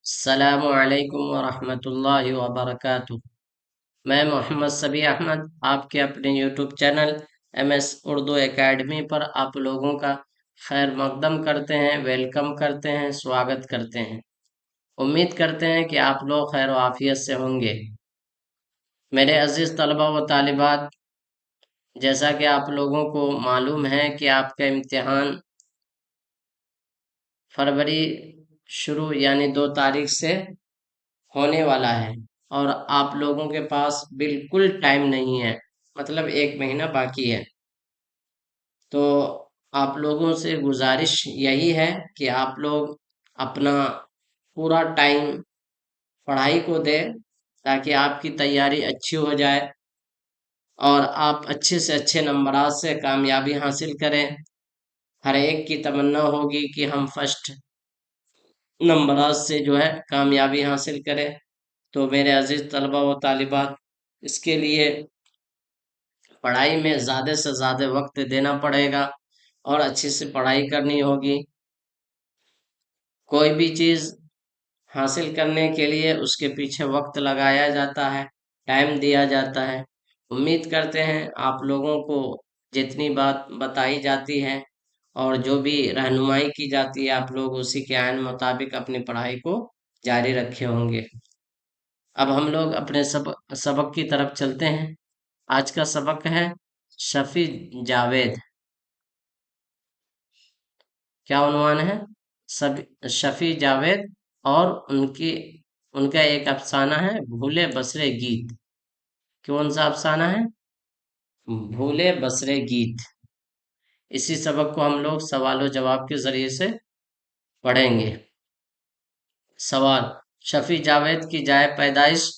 अस्सलामु अलैकुम वरहमतुल्लाहि वबरकातुह। मैं मोहम्मद सबी अहमद आपके अपने YouTube channel MS Urdu academy पर आप लोगों का खैर मकदम करते हैं, वेलकम करते हैं, स्वागत करते हैं। उम्मीद करते हैं कि आप लोग खैर आफियत से होंगे। मेरे अजीज तलबा व तालिबात, जैसा कि आप लोगों को मालूम है कि आपका इम्तिहान फरवरी शुरू यानी 2 तारीख से होने वाला है और आप लोगों के पास बिल्कुल टाइम नहीं है, मतलब 1 महीना बाकी है। तो आप लोगों से गुजारिश यही है कि आप लोग अपना पूरा टाइम पढ़ाई को दें ताकि आपकी तैयारी अच्छी हो जाए और आप अच्छे से अच्छे नंबरात से कामयाबी हासिल करें। हर एक की तमन्ना होगी कि हम फर्स्ट नंबरात से जो है कामयाबी हासिल करें। तो मेरे अजीज तलबा व तालिबात, इसके लिए पढ़ाई में ज़्यादा से ज़्यादा वक्त देना पड़ेगा और अच्छे से पढ़ाई करनी होगी। कोई भी चीज़ हासिल करने के लिए उसके पीछे वक्त लगाया जाता है, टाइम दिया जाता है। उम्मीद करते हैं आप लोगों को जितनी बात बताई जाती है और जो भी रहनुमाई की जाती है, आप लोग उसी के आइन मुताबिक अपनी पढ़ाई को जारी रखे होंगे। अब हम लोग अपने सबक की तरफ चलते हैं। आज का सबक है शफी जावेद। क्या उन्वान है? सब शफी जावेद और उनका एक अफसाना है भूले बसरे गीत। कौन सा अफसाना है? भूले बसरे गीत। इसी सबक को हम लोग सवाल और जवाब के जरिए से पढ़ेंगे। सवाल: शफी जावेद की जाए पैदाइश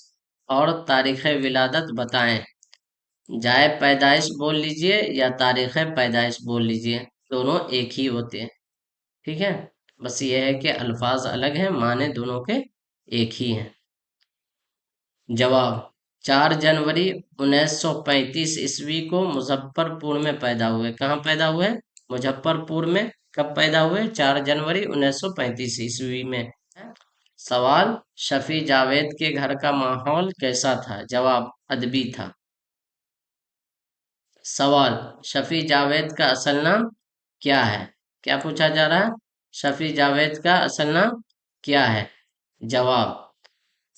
और तारीख विलादत बताएं। जाए पैदाइश बोल लीजिए या तारीख पैदाइश बोल लीजिए, दोनों एक ही होते हैं। ठीक है, बस ये है कि अल्फाज अलग हैं, माने दोनों के एक ही हैं। जवाब: 4 जनवरी 1935 ईस्वी को मुजफ्फरपुर में पैदा हुए। कहाँ पैदा हुए? मुजफ्फरपुर में। कब पैदा हुए? 4 जनवरी 1935 ईस्वी में। सवाल: शफी जावेद के घर का माहौल कैसा था? जवाब: अदबी था। सवाल: शफी जावेद का असल नाम क्या है? क्या पूछा जा रहा है? शफी जावेद का असल नाम क्या है? जवाब: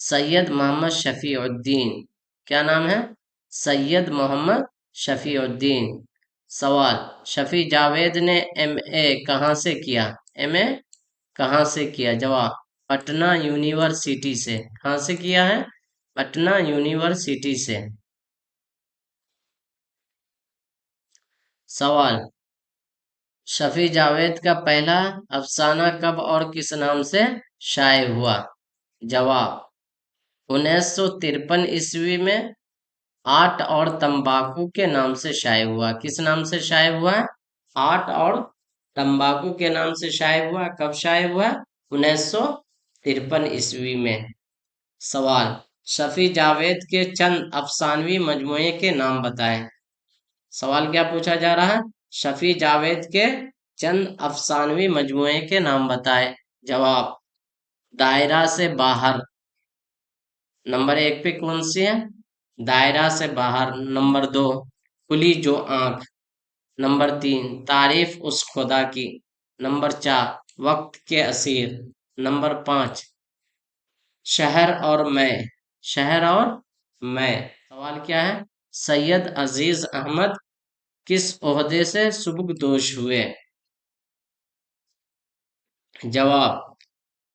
सैयद मोहम्मद शफीउद्दीन। क्या नाम है? सैयद मोहम्मद शफीउद्दीन। सवाल: शफी जावेद ने MA कहाँ से किया? MA कहाँ से किया? जवाब: पटना यूनिवर्सिटी से। कहाँ से किया है? पटना यूनिवर्सिटी से। सवाल: शफी जावेद का पहला अफसाना कब और किस नाम से शाये हुआ? जवाब: 1953 ईस्वी में आट और तंबाकू के नाम से शाये हुआ। किस नाम से शाये हुआ है? आट और तंबाकू के नाम से शाये हुआ। कब शाये हुआ? 1953 ईस्वी में। सवाल: शफी जावेद के चंद अफसानवी मजमूए के नाम बताएं। सवाल क्या पूछा जा रहा है? शफी जावेद के चंद अफसानवी मजमूए के नाम बताएं। जवाब: दायरा से बाहर नंबर 1 पे कौन सी है? दायरा से बाहर। नंबर 2 खुली जो आंख। नंबर 3 तारीफ उस खुदा की। नंबर 4 वक्त के असीर। नंबर 5 शहर और मैं। शहर और मैं। सवाल क्या है? सैयद अजीज अहमद किस ओहदे से सुबुकदोश हुए? जवाब: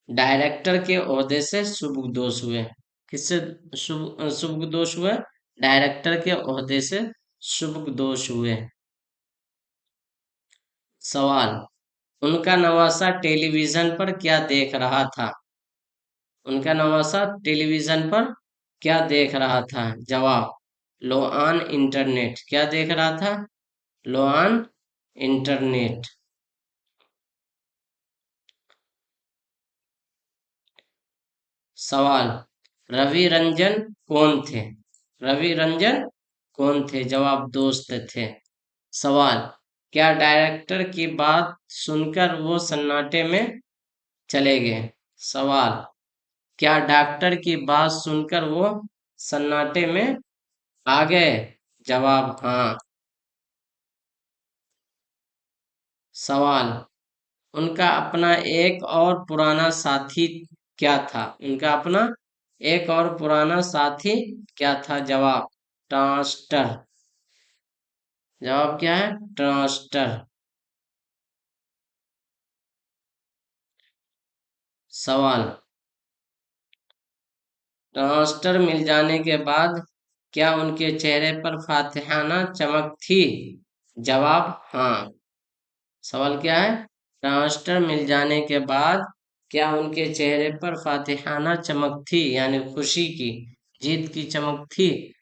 डायरेक्टर के ओहदे से सुबुकदोश हुए। किससे सुबुकदोश हुए? डायरेक्टर के ओहदे से सुबुकदोश हुए। सवाल: उनका नवासा टेलीविजन पर क्या देख रहा था? उनका नवासा टेलीविजन पर क्या देख रहा था? जवाब: लो ऑन इंटरनेट। क्या देख रहा था? लो ऑन इंटरनेट। सवाल: रवि रंजन कौन थे? रवि रंजन कौन थे? जवाब: दोस्त थे। सवाल: क्या डायरेक्टर की बात सुनकर वो सन्नाटे में चले गए? सवाल: क्या डॉक्टर की बात सुनकर वो सन्नाटे में आ गए? जवाब हाँ। सवाल, उनका अपना एक और पुराना साथी क्या था? उनका अपना एक और पुराना साथी क्या था? जवाब ट्रांस्टर। जवाब क्या है? ट्रांस्टर। सवाल, ट्रांस्टर मिल जाने के बाद क्या उनके चेहरे पर फातिहाना चमक थी? जवाब हाँ। सवाल क्या है? ट्रांस्टर मिल जाने के बाद क्या उनके चेहरे पर फातिहाना चमक थी, यानी खुशी की, जीत की चमक थी?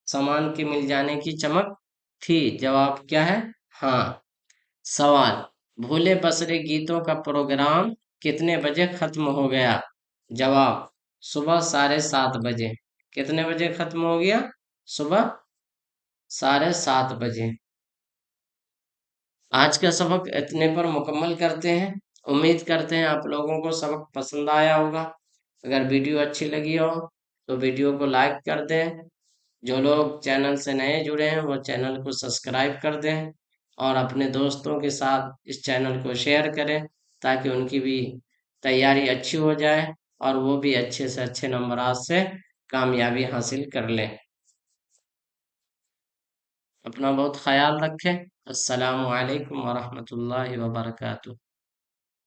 सामान के मिल जाने की चमक थी। जवाब क्या है? हाँ। सवाल, भूले बसरे गीतों का प्रोग्राम कितने बजे खत्म हो गया? जवाब सुबह 7:30 बजे। कितने बजे खत्म हो गया? सुबह 7:30 बजे। आज का सबक इतने पर मुकम्मल करते हैं। उम्मीद करते हैं आप लोगों को सबक पसंद आया होगा। अगर वीडियो अच्छी लगी हो तो वीडियो को लाइक कर दें। जो लोग चैनल से नए जुड़े हैं वो चैनल को सब्सक्राइब कर दें और अपने दोस्तों के साथ इस चैनल को शेयर करें, ताकि उनकी भी तैयारी अच्छी हो जाए और वो भी अच्छे से अच्छे नंबरात से कामयाबी हासिल कर लें। अपना बहुत ख्याल रखें। अस्सलामु अलैकुम वरहमतुल्लाहि वबरकातुहू।